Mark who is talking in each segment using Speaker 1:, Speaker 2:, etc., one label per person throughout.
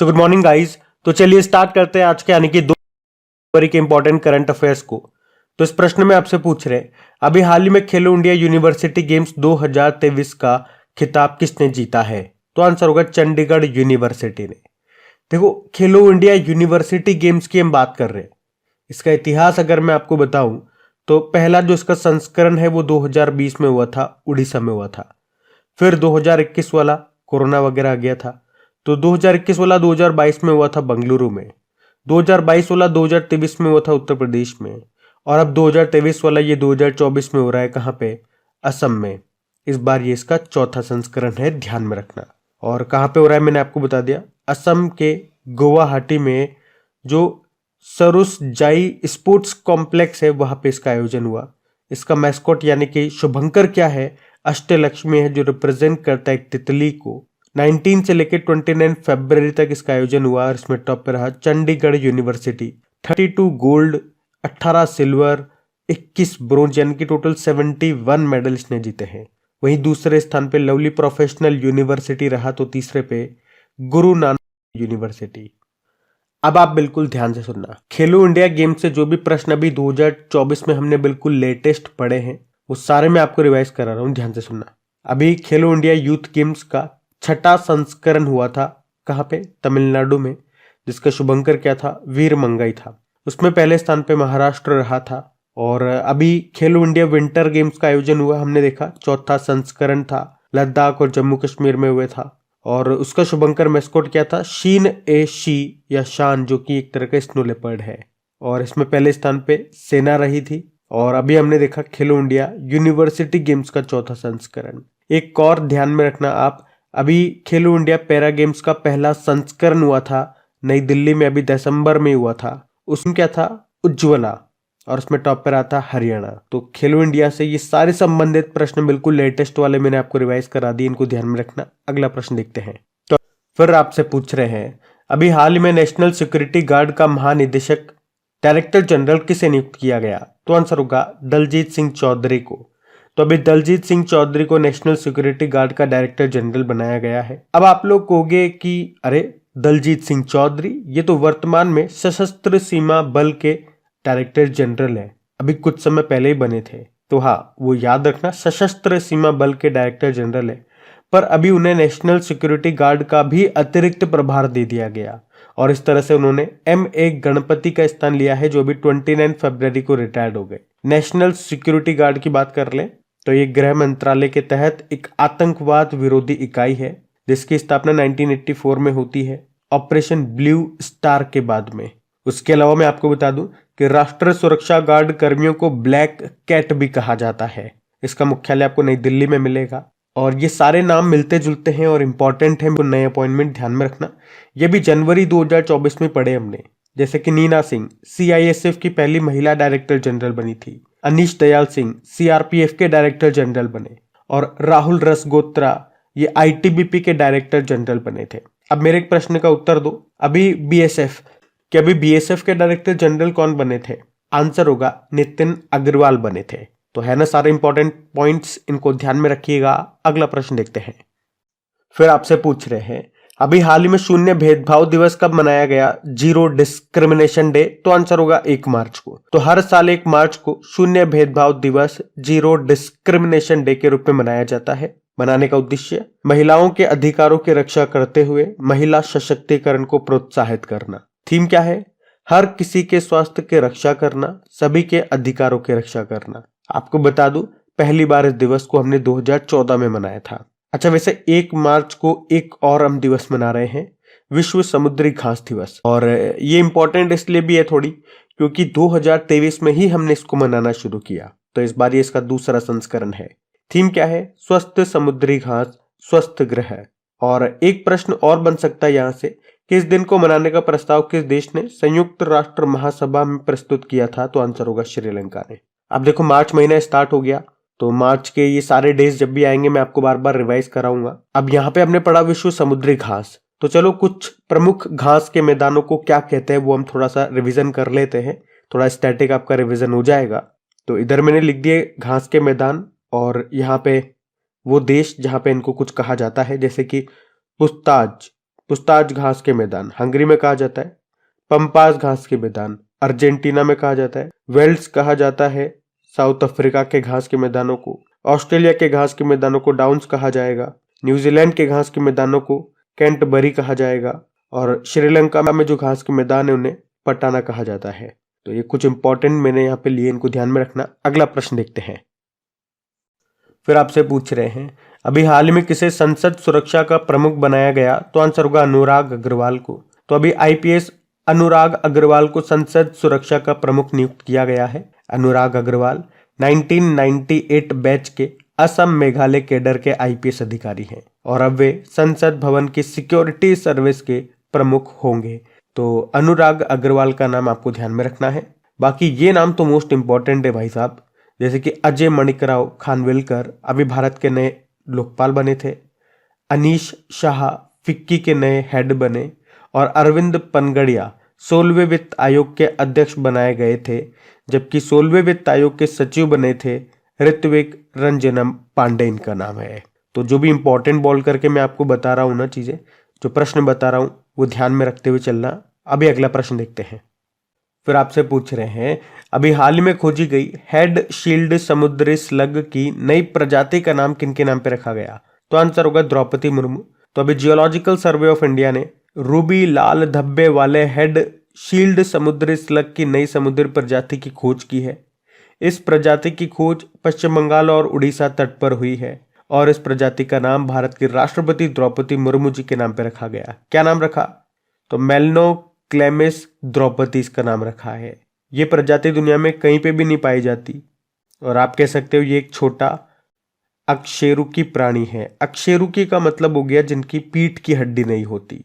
Speaker 1: So good morning guys. तो चलिए start करते हैं आज के यानी कि 2 फरवरी के इंपॉर्टेंट करंट अफेयर्स को। तो इस प्रश्न में आपसे पूछ रहे हैं, अभी हाल ही में खेलो इंडिया यूनिवर्सिटी गेम्स 2023 का खिताब किसने जीता है? तो आंसर होगा चंडीगढ़ यूनिवर्सिटी ने। देखो, खेलो इंडिया यूनिवर्सिटी गेम्स की हम बात कर रहे हैं। इसका इतिहास अगर मैं आपको बताऊं तो पहला जो इसका संस्करण है वो 2020 में हुआ था, उड़ीसा में हुआ था। फिर 2021 वाला कोरोना वगैरह आ गया था, तो 2021 वाला 2022 में हुआ था बंगलुरु में, 2022 वाला 2023 में हुआ था उत्तर प्रदेश में, और अब 2023 वाला ये 2024 में हो रहा है कहाँ पे? असम में। इस बार ये इसका चौथा संस्करण है, ध्यान में रखना। और कहाँ पे हो रहा है मैंने आपको बता दिया, असम के गुवाहाटी में जो सरुसजाई स्पोर्ट्स कॉम्प्लेक्स है वहां पे इसका आयोजन हुआ। इसका मैस्कॉट यानी कि शुभंकर क्या है? अष्टलक्ष्मी है, जो रिप्रेजेंट करता है एक तितली को। 19 से लेकर 29 फरवरी तक इसका आयोजन हुआ और इसमें टॉप पे रहा Chandigarh university. 32 gold, 18 silver, 21 bronze यानी कि टोटल 71 मेडल इसने जीते हैं। वहीं दूसरे स्थान पे लवली प्रोफेशनल यूनिवर्सिटी रहा, तो तीसरे पे गुरु नानक यूनिवर्सिटी। अब आप बिल्कुल ध्यान से सुनना, खेलो इंडिया गेम से जो भी प्रश्न अभी 2024 में हमने बिल्कुल लेटेस्ट पढ़े हैं वो सारे मैं आपको रिवाइज करा रहा हूं, ध्यान से सुनना। अभी खेलो इंडिया यूथ गेम्स का छठा संस्करण हुआ था, कहाँ पे? तमिलनाडु में, जिसका शुभंकर क्या था? वीर मंगाई था। उसमें पहले स्थान पे महाराष्ट्र रहा था। और अभी खेलो इंडिया विंटर गेम्स का आयोजन हुआ, हमने देखा चौथा संस्करण था, लद्दाख और जम्मू कश्मीर में हुए था। और उसका शुभंकर मैस्कॉट क्या था? शीन ए शी या शान, जो कि एक तरह का स्नो लेपर्ड है। और इसमें पहले स्थान पे सेना रही थी। और अभी हमने देखा खेलो इंडिया यूनिवर्सिटी गेम्स का चौथा संस्करण। एक और ध्यान में रखना आप, अभी खेलो इंडिया पैरा गेम्स का पहला संस्करण हुआ था नई दिल्ली में, अभी दिसंबर में हुआ था। उसमें क्या था? उज्ज्वला, और उसमें टॉप पर आता हरियाणा। तो खेलो इंडिया से ये सारे संबंधित प्रश्न बिल्कुल लेटेस्ट वाले मैंने आपको रिवाइज करा दिए, इनको ध्यान में रखना। अगला प्रश्न देखते हैं। तो फिर आपसे पूछ रहे हैं, अभी हाल ही में नेशनल सिक्योरिटी गार्ड का महानिदेशक डायरेक्टर जनरल किसे नियुक्त किया गया? तो आंसर होगा दलजीत सिंह चौधरी को। तो अभी दलजीत सिंह चौधरी को नेशनल सिक्योरिटी गार्ड का डायरेक्टर जनरल बनाया गया है। अब आप लोग कहोगे कि अरे दलजीत सिंह चौधरी ये तो वर्तमान में सशस्त्र सीमा बल के डायरेक्टर जनरल है, अभी कुछ समय पहले ही बने थे। तो हाँ, वो याद रखना, सशस्त्र सीमा बल के डायरेक्टर जनरल है, पर अभी उन्हें नेशनल सिक्योरिटी गार्ड का भी अतिरिक्त प्रभार दे दिया गया। और इस तरह से उन्होंने M.A. गणपति का स्थान लिया है, जो अभी 29 फरवरी को रिटायर्ड हो गए। नेशनल सिक्योरिटी गार्ड की बात कर लें तो ये गृह मंत्रालय के तहत एक आतंकवाद विरोधी इकाई है, जिसकी स्थापना 1984 में होती है, ऑपरेशन ब्लू स्टार के बाद में। उसके अलावा मैं आपको बता दूं कि राष्ट्रीय सुरक्षा गार्ड कर्मियों को ब्लैक कैट भी कहा जाता है। इसका मुख्यालय आपको नई दिल्ली में मिलेगा। और ये सारे नाम मिलते जुलते हैं और इंपॉर्टेंट हैं, नए अपॉइंटमेंट ध्यान में रखना। ये भी जनवरी 2024 में पढ़े हमने, जैसे कि नीना सिंह CISF की पहली महिला डायरेक्टर जनरल बनी थी, अनीश दयाल सिंह CRPF के डायरेक्टर जनरल बने, और राहुल रसगोत्रा ये ITBP के डायरेक्टर जनरल बने थे। अब मेरे एक प्रश्न का उत्तर दो, अभी BSF कि अभी BSF के डायरेक्टर जनरल कौन बने थे? आंसर होगा नितिन अग्रवाल बने थे। तो है ना सारे इंपॉर्टेंट पॉइंट्स, इनको ध्यान में रखिएगा। अगला प्रश्न देखते हैं। फिर आपसे पूछ रहे हैं, अभी हाल ही में शून्य भेदभाव दिवस कब मनाया गया? Zero discrimination day. तो आंसर होगा 1 मार्च को। तो हर साल 1 मार्च को शून्य भेदभाव दिवस, जीरो डिस्क्रिमिनेशन डे के रूप में मनाया जाता है। मनाने का उद्देश्य महिलाओं के अधिकारों की रक्षा करते हुए महिला सशक्तिकरण को प्रोत्साहित करना। थीम क्या है? हर किसी के स्वास्थ्य की रक्षा करना, सभी के अधिकारों की रक्षा करना। आपको बता दूं, पहली बार इस दिवस को हमने 2014 में मनाया था। अच्छा, वैसे 1 मार्च को एक और हम दिवस मना रहे हैं, विश्व समुद्री घास दिवस। और ये इंपॉर्टेंट इसलिए भी है थोड़ी, क्योंकि 2023 में ही हमने इसको मनाना शुरू किया, तो इस बार ये इसका दूसरा संस्करण है। थीम क्या है? स्वस्थ समुद्री घास, स्वस्थ ग्रह। और एक प्रश्न और बन सकता है यहां से कि इस दिन को मनाने का प्रस्ताव किस देश ने संयुक्त राष्ट्र महासभा में प्रस्तुत किया था? तो आंसर होगा श्रीलंका ने। अब देखो, मार्च महीना स्टार्ट हो गया, तो मार्च के ये सारे डेज जब भी आएंगे मैं आपको बार बार रिवाइज कराऊंगा। अब यहाँ पे हमने पढ़ा विश्व समुद्री घास, तो चलो कुछ प्रमुख घास के मैदानों को क्या कहते हैं वो हम थोड़ा सा रिवीजन कर लेते हैं, थोड़ा स्टैटिक आपका रिवीजन हो जाएगा। तो इधर मैंने लिख दिए घास के मैदान, और यहाँ पे वो देश जहाँ पे इनको कुछ कहा जाता है, जैसे कि पुस्ताज, पुस्ताज घास के मैदान हंगरी में कहा जाता है। पंपास घास के मैदान अर्जेंटीना में कहा जाता है। वेल्स कहा जाता है साउथ अफ्रीका के घास के मैदानों को। ऑस्ट्रेलिया के घास के मैदानों को डाउन्स कहा जाएगा। न्यूजीलैंड के घास के मैदानों को कैंटबरी कहा जाएगा। और श्रीलंका में जो घास के मैदान है उन्हें पटाना कहा जाता है। तो ये कुछ इंपॉर्टेंट मैंने यहाँ पे लिए, इनको ध्यान में रखना। अगला प्रश्न देखते हैं। फिर आपसे पूछ रहे हैं अभी हाल ही में किसे संसद सुरक्षा का प्रमुख बनाया गया? तो आंसर होगा अनुराग अग्रवाल को। तो अभी आईपीएस अनुराग अग्रवाल को संसद सुरक्षा का प्रमुख नियुक्त किया गया है। अनुराग अग्रवाल 1998 बैच के असम मेघालय कैडर के आईपीएस अधिकारी हैं और अब वे संसद भवन की सिक्योरिटी सर्विस के प्रमुख होंगे। तो अनुराग अग्रवाल का नाम आपको ध्यान में रखना है। बाकी ये नाम तो मोस्ट इंपॉर्टेंट है भाई साहब, जैसे कि अजय मणिकराव खानविलकर अभी भारत के नए लोकपाल बने थे। अनीश शाह फिक्की के नए हेड बने और अरविंद पनगड़िया 16वें वित्त आयोग के अध्यक्ष बनाए गए थे, जबकि 16वें वित्त आयोग के सचिव बने थे ऋत्विक रंजनम पांडे, इनका नाम है। तो जो भी इंपॉर्टेंट बोल करके मैं आपको बता रहा हूं ना चीजें, जो प्रश्न बता रहा हूं वो ध्यान में रखते हुए चलना। अभी अगला प्रश्न देखते हैं। फिर आपसे पूछ रहे हैं अभी हाल ही में खोजी गई हेड शील्ड समुद्री स्लग की नई प्रजाति का नाम किनके नाम पे रखा गया? तो आंसर होगा द्रौपदी मुर्मू। तो अभी जियोलॉजिकल सर्वे ऑफ इंडिया ने रूबी लाल धब्बे वाले हेड शील्ड समुद्री स्लग की नई समुद्री प्रजाति की खोज की है। इस प्रजाति की खोज पश्चिम बंगाल और उड़ीसा तट पर हुई है और इस प्रजाति का नाम भारत की राष्ट्रपति द्रौपदी मुर्मू जी के नाम पे रखा गया। क्या नाम रखा? तो मेलनो क्लेमिस द्रौपदी इसका नाम रखा है। ये प्रजाति दुनिया में कहीं पे भी नहीं पाई जाती और आप कह सकते हो ये एक छोटा अकशेरुकी प्राणी है। अकशेरुकी का मतलब हो गया जिनकी पीठ की हड्डी नहीं होती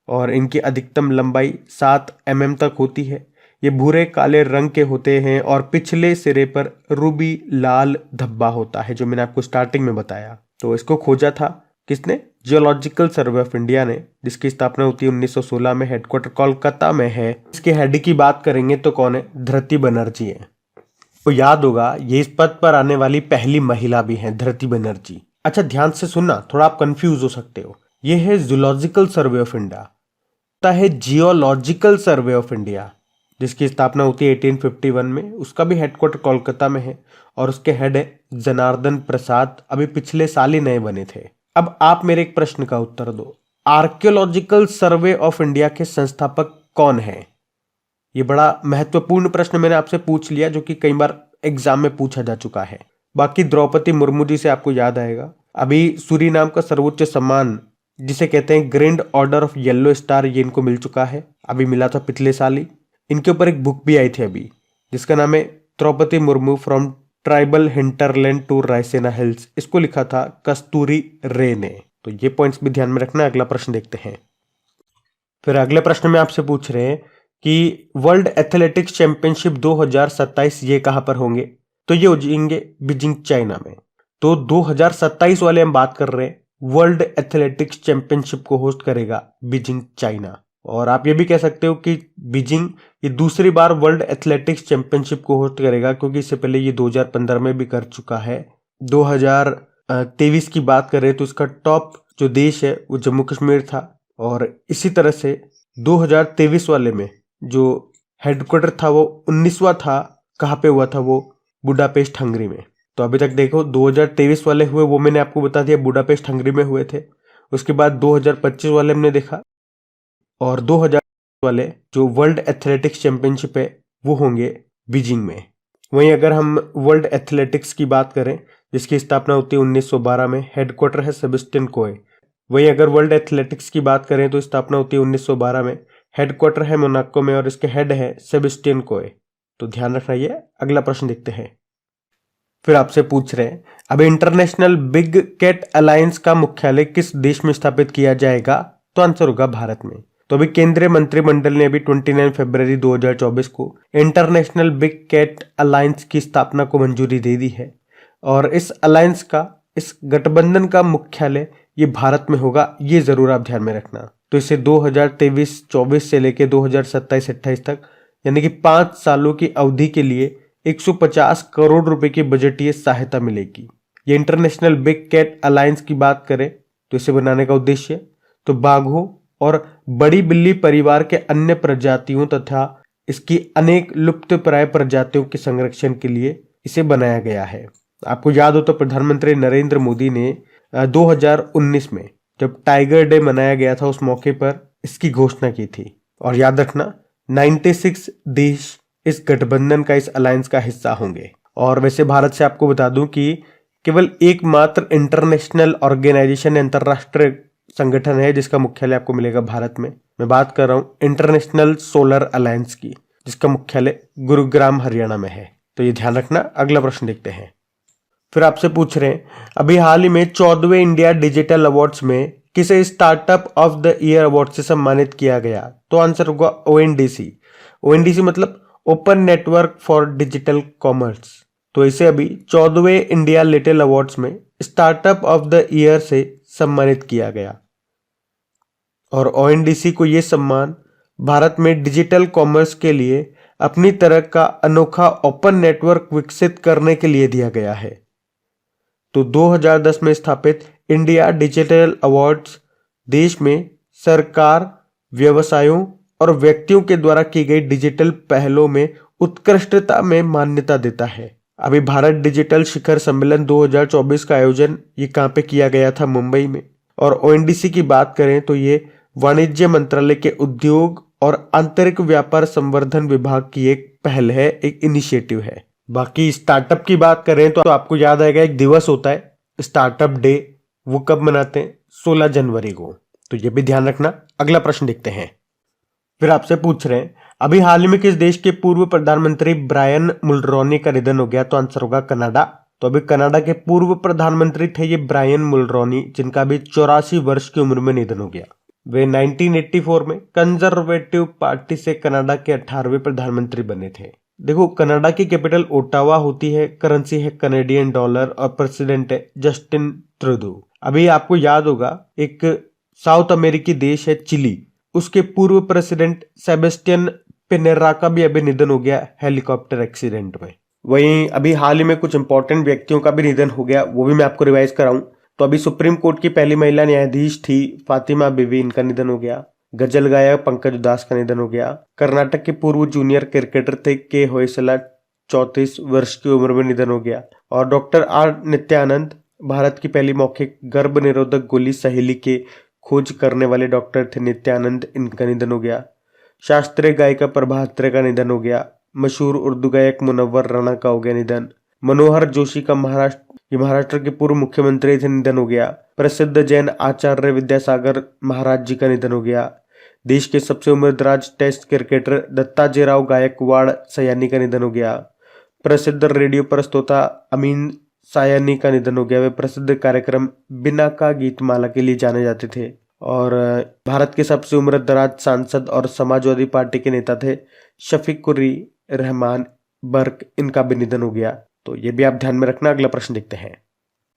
Speaker 1: और इनकी अधिकतम लंबाई 7 mm तक होती है। ये भूरे काले रंग के होते हैं और पिछले सिरे पर रूबी लाल धब्बा होता है, जो मैंने आपको स्टार्टिंग में बताया। तो इसको खोजा था किसने? जियोलॉजिकल सर्वे ऑफ इंडिया ने, जिसकी स्थापना होती है 1916 में। हेडक्वार्टर कोलकाता में है। इसके हेड की बात करेंगे तो कौन है? धृति बनर्जी है। तो याद होगा ये इस पद पर आने वाली पहली महिला भी है, धृति बनर्जी। अच्छा ध्यान से सुनना, थोड़ा आप कंफ्यूज हो सकते हो। ये है जूलॉजिकल सर्वे ऑफ इंडिया, है जियोलॉजिकल सर्वे ऑफ इंडिया, जिसकी स्थापना होती है 1851 में। उसका भी हेडक्वार्टर कोलकाता में है और उसके हेड है जनार्दन प्रसाद, अभी पिछले साल ही नए बने थे। अब आप मेरे एक प्रश्न का उत्तर दो, आर्कियोलॉजिकल सर्वे ऑफ इंडिया के संस्थापक कौन है? ये बड़ा महत्वपूर्ण प्रश्न मैंने आपसे पूछ लिया, जो कि कई बार एग्जाम में पूछा जा चुका है। बाकी द्रौपदी मुर्मू जी से आपको याद आएगा। अभी सूरीनाम का सर्वोच्च सम्मान जिसे कहते हैं grand order of yellow star, ये इनको मिल चुका है, अभी मिला था पिछले साल ही। इनके ऊपर एक बुक भी आई थी अभी, जिसका नाम है Droupadi Murmu from tribal hinterland to Raisina hills. इसको लिखा था कस्तूरी रे ने। तो ये पॉइंट्स भी ध्यान में रखना। अगला प्रश्न देखते हैं। फिर अगले प्रश्न में आपसे पूछ रहे हैं कि वर्ल्ड एथलेटिक्स चैंपियनशिप 2027 ये कहां पर होंगे? तो ये हो जाएंगे बीजिंग चाइना में। तो 2027 वाले हम बात कर रहे हैं, वर्ल्ड एथलेटिक्स चैंपियनशिप को होस्ट करेगा बीजिंग चाइना। और आप ये भी कह सकते हो कि बीजिंग ये दूसरी बार वर्ल्ड एथलेटिक्स चैंपियनशिप को होस्ट करेगा, क्योंकि इससे पहले ये 2015 में भी कर चुका है। 2023 की बात करें तो इसका टॉप जो देश है वो जम्मू कश्मीर था। और इसी तरह से 2023 वाले में जो हेडक्वार्टर था वो 19वां था। कहाँ पे हुआ था वो? बुडापेस्ट हंगरी में। तो अभी तक देखो 2023 वाले हुए वो मैंने आपको बता दिया, बुडापेस्ट हंगरी में हुए थे। उसके बाद 2025 वाले हमने देखा और 2000 वाले जो वर्ल्ड एथलेटिक्स चैंपियनशिप है वो होंगे बीजिंग में। वहीं अगर हम वर्ल्ड एथलेटिक्स की बात करें, जिसकी स्थापना होती है 1912 में, हेडक्वार्टर है सेबेस्टियन कोए। वहीं अगर वर्ल्ड एथलेटिक्स की बात करें तो स्थापना होती है 1912 में, हेडक्वार्टर है मोनाको में और इसके हेड है सेबेस्टियन कोए। तो ध्यान रखना। ये अगला प्रश्न देखते हैं। फिर आपसे पूछ रहे हैं अब इंटरनेशनल बिग कैट अलायंस का मुख्यालय किस देश में स्थापित किया जाएगा? तो आंसर होगा भारत में। तो अभी केंद्रीय मंत्रिमंडल ने अभी 29 फरवरी 2024 को इंटरनेशनल बिग कैट अलायंस की स्थापना को मंजूरी दे दी है और इस अलायंस का, इस गठबंधन का मुख्यालय ये भारत में होगा। ये जरूर आप ध्यान में रखना। तो इसे 2023-24 से लेकर 2027-28 तक, यानी कि 5 सालों की अवधि के लिए 150 करोड़ रुपए की बजटीय सहायता मिलेगी। ये इंटरनेशनल बिग कैट अलायंस की बात करें तो इसे बनाने का उद्देश्य, तो बाघों और बड़ी बिल्ली परिवार के अन्य प्रजातियों तथा इसकी अनेक लुप्तप्राय प्रजातियों के संरक्षण के लिए इसे बनाया गया है। आपको याद हो तो प्रधानमंत्री नरेंद्र मोदी ने 2019 में जब टाइगर डे मनाया गया था उस मौके पर इसकी घोषणा की थी। और याद रखना 96 देश इस गठबंधन का, इस अलायंस का हिस्सा होंगे। और वैसे भारत से आपको बता दूं कि केवल एकमात्र इंटरनेशनल ऑर्गेनाइजेशन, अंतरराष्ट्रीय संगठन है जिसका मुख्यालय आपको मिलेगा भारत में। मैं बात कर रहा हूं इंटरनेशनल सोलर अलायंस की, जिसका मुख्यालय गुरुग्राम हरियाणा में है। तो ये ध्यान रखना। अगला प्रश्न देखते हैं। फिर आपसे पूछ रहे हैं, अभी हाल ही में 14वें इंडिया डिजिटल अवार्ड्स में किसे startup of the year award से सम्मानित किया गया? तो आंसर होगा ओएनडीसी। ओएनडीसी मतलब open network for digital commerce. तो इसे अभी 14वें इंडिया लिटिल अवार्ड्स में स्टार्टअप ऑफ द ईयर से सम्मानित किया गया। और ओएनडीसी को यह सम्मान भारत में डिजिटल कॉमर्स के लिए अपनी तरह का अनोखा ओपन नेटवर्क विकसित करने के लिए दिया गया है। तो 2010 में स्थापित इंडिया डिजिटल अवार्ड्स देश में सरकार, व्यवसायों और व्यक्तियों के द्वारा की गई डिजिटल पहलों में उत्कृष्टता में मान्यता देता है। अभी भारत डिजिटल शिखर सम्मेलन 2024 का आयोजन ये कहाँ पे किया गया था? मुंबई में। और ओएनडीसी की बात करें तो ये वाणिज्य मंत्रालय के उद्योग और आंतरिक व्यापार संवर्धन विभाग की एक पहल है, एक इनिशिएटिव है। बाकी स्टार्टअप की बात करें तो आपको याद आएगा एक दिवस होता है स्टार्टअप डे। वो कब मनाते हैं? 16 जनवरी को। तो ये भी ध्यान रखना। अगला प्रश्न देखते हैं। फिर आपसे पूछ रहे हैं, अभी हाल ही में किस देश के पूर्व प्रधानमंत्री ब्रायन मुलरोनी का निधन हो गया? तो आंसर होगा कनाडा। तो अभी कनाडा के पूर्व प्रधानमंत्री थे ये ब्रायन मुलरोनी, जिनका अभी 84 वर्ष की उम्र में निधन हो गया। वे 1984 में कंजर्वेटिव पार्टी से कनाडा के 18वें प्रधानमंत्री बने थे। देखो, कनाडा की कैपिटल ओटावा होती है, करेंसी है कनेडियन डॉलर और प्रेसिडेंट है जस्टिन ट्रूडो। अभी आपको याद होगा एक साउथ अमेरिकी देश है चिली, उसके पूर्व प्रेसिडेंट सेबेस्टियन पिनेरा का भी अभी निधन हो गया हेलीकॉप्टर एक्सीडेंट में। वहीं अभी हाल ही में कुछ इंपॉर्टेंट व्यक्तियों का भी निधन हो गया, वो भी मैं आपको रिवाइज कराऊं तो अभी सुप्रीम कोर्ट की पहली महिला न्यायाधीश थी फातिमा बीवी, इनका निधन हो गया। गजल गायक पंकज उदास का निधन हो गया। कर्नाटक के पूर्व जूनियर क्रिकेटर थे के होयसला, 34 वर्ष की उम्र में निधन हो गया। और डॉक्टर आर नित्यानंद, भारत की पहली मौखिक गर्भ निरोधक गोली सहेली के खोज करने वाले डॉक्टर थे नित्यानंद, इनका निधन हो गया। शास्त्रीय गायिका प्रभा अत्रे का निधन हो गया। मशहूर उर्दू गायक मुनव्वर राणा का हो गया निधन। मनोहर जोशी का महाराष्ट्र के पूर्व मुख्यमंत्री थे, निधन हो गया। प्रसिद्ध जैन आचार्य विद्यासागर महाराज जी का निधन हो गया। देश के सबसे उम्रदराज टेस्ट क्रिकेटर दत्ताजीराव गायकवाड़ सयानी का निधन हो गया। प्रसिद्ध रेडियो प्रस्तोता अमीन सायानी का निधन हो गया। वे प्रसिद्ध कार्यक्रम बिना का गीतमाला के लिए जाने जाते थे। और भारत के सबसे उम्रदराज सांसद और समाजवादी पार्टी के नेता थे शफीकुर रहमान बर्क, इनका भी निधन हो गया। तो ये भी आप ध्यान में रखना। अगला प्रश्न देखते हैं।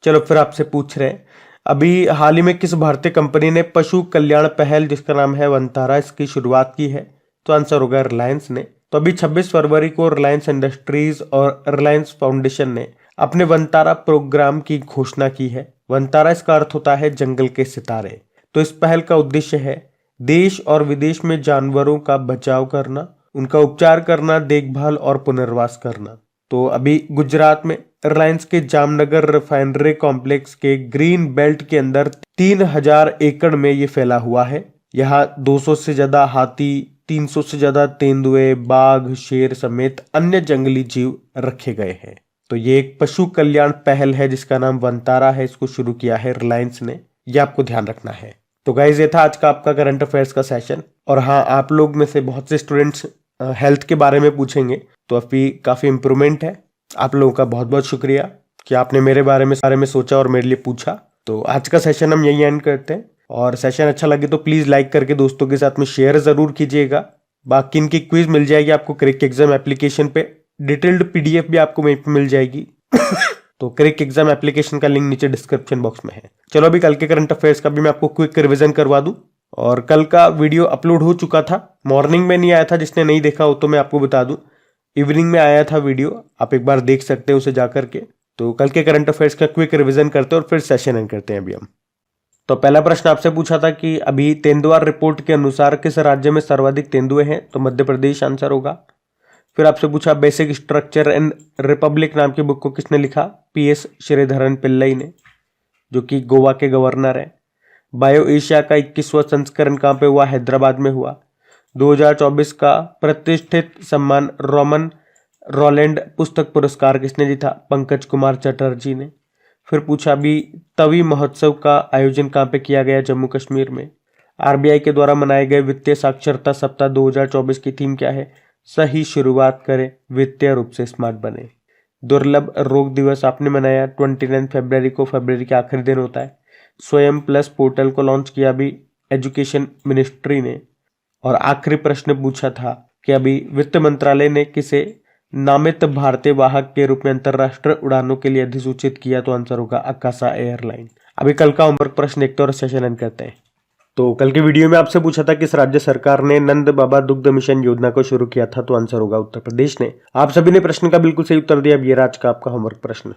Speaker 1: चलो फिर आपसे पूछ रहे हैं, अभी हाल ही में किस भारतीय कंपनी ने पशु कल्याण पहल जिसका नाम है वंतारा, इसकी शुरुआत की है? तो आंसर होगा रिलायंस ने। तो अभी 26 फरवरी को रिलायंस इंडस्ट्रीज और रिलायंस फाउंडेशन ने अपने वंतारा प्रोग्राम की घोषणा की है। वंतारा इसका अर्थ होता है जंगल के सितारे। तो इस पहल का उद्देश्य है देश और विदेश में जानवरों का बचाव करना, उनका उपचार करना, देखभाल और पुनर्वास करना। तो अभी गुजरात में रिलायंस के जामनगर रिफाइनरी कॉम्प्लेक्स के ग्रीन बेल्ट के अंदर 3000 एकड़ में ये फैला हुआ है। यहाँ 200 से ज्यादा हाथी, 300 से ज्यादा तेंदुए, बाघ, शेर समेत अन्य जंगली जीव रखे गए हैं। तो ये एक पशु कल्याण पहल है जिसका नाम वंतारा है। इसको शुरू किया है रिलायंस ने, ये आपको ध्यान रखना है। तो गाइज ये था आज का आपका करंट अफेयर्स का सेशन। और हाँ, आप लोग में से बहुत से स्टूडेंट्स हेल्थ के बारे में पूछेंगे, तो अभी काफी इंप्रूवमेंट है। आप लोगों का बहुत बहुत शुक्रिया कि आपने मेरे बारे में सोचा और मेरे लिए पूछा। तो आज का सेशन हम यही एंड करते हैं। और सेशन अच्छा लगे तो प्लीज लाइक करके दोस्तों के साथ में शेयर जरूर कीजिएगा। बाकी इनकी क्विज मिल जाएगी आपको क्रिक एग्जाम एप्लीकेशन पे, डिटेल्ड पीडीएफ भी आपको वहीं पे मिल जाएगी। तो क्रिक एग्जाम एप्लीकेशन का लिंक नीचे डिस्क्रिप्शन बॉक्स में है। चलो अभी कल के करंट अफेयर्स का भी मैं आपको क्विक रिवीजन करवा दूं। और कल का वीडियो अपलोड हो चुका था, मॉर्निंग में नहीं आया था। जिसने नहीं देखा हो तो मैं आपको बता दूं, इवनिंग में आया था वीडियो, आप एक बार देख सकते हैं उसे जाकर के। तो कल के करंट अफेयर्स का क्विक रिवीजन करते हैं और फिर सेशन एंड करते हैं अभी हम। तो पहला प्रश्न आपसे पूछा था कि अभी तेंदुआ रिपोर्ट के अनुसार किस राज्य में सर्वाधिक तेंदुए हैं, तो मध्य प्रदेश आंसर होगा। फिर आपसे पूछा बेसिक स्ट्रक्चर एंड रिपब्लिक नाम की बुक को किसने लिखा, PS श्रीधरन पिल्लई ने, जो कि गोवा के गवर्नर है। बायो एशिया का 21वां संस्करण कहाँ पे हुआ, हैदराबाद में हुआ। 2024 का प्रतिष्ठित सम्मान रोमन रोलैंड पुस्तक पुरस्कार किसने जीता, पंकज कुमार चटर्जी ने। फिर पूछा भी तवी महोत्सव का आयोजन कहाँ पे किया गया, जम्मू कश्मीर में। RBI के द्वारा मनाए गए वित्तीय साक्षरता सप्ताह 2024 की थीम क्या है, सही शुरुआत करें, वित्तीय रूप से स्मार्ट बने। दुर्लभ रोग दिवस आपने मनाया 29 फरवरी को, फरवरी के आखिरी दिन होता है। स्वयं प्लस पोर्टल को लॉन्च किया भी एजुकेशन मिनिस्ट्री ने। और आखिरी प्रश्न पूछा था कि अभी वित्त मंत्रालय ने किसे नामित भारतीय वाहक के रूप में अंतरराष्ट्रीय उड़ानों के लिए अधिसूचित किया, तो आंसर होगा अकासा एयरलाइन। अभी कल का होमवर्क प्रश्न देखते हैं और सेशन एंड करते हैं। तो कल की वीडियो में आपसे पूछा था किस राज्य सरकार ने नंद बाबा दुग्ध मिशन योजना को शुरू किया था, तो आंसर होगा उत्तर प्रदेश ने। आप सभी ने प्रश्न का बिल्कुल सही उत्तर दिया। अब ये आज का आपका होमवर्क प्रश्न।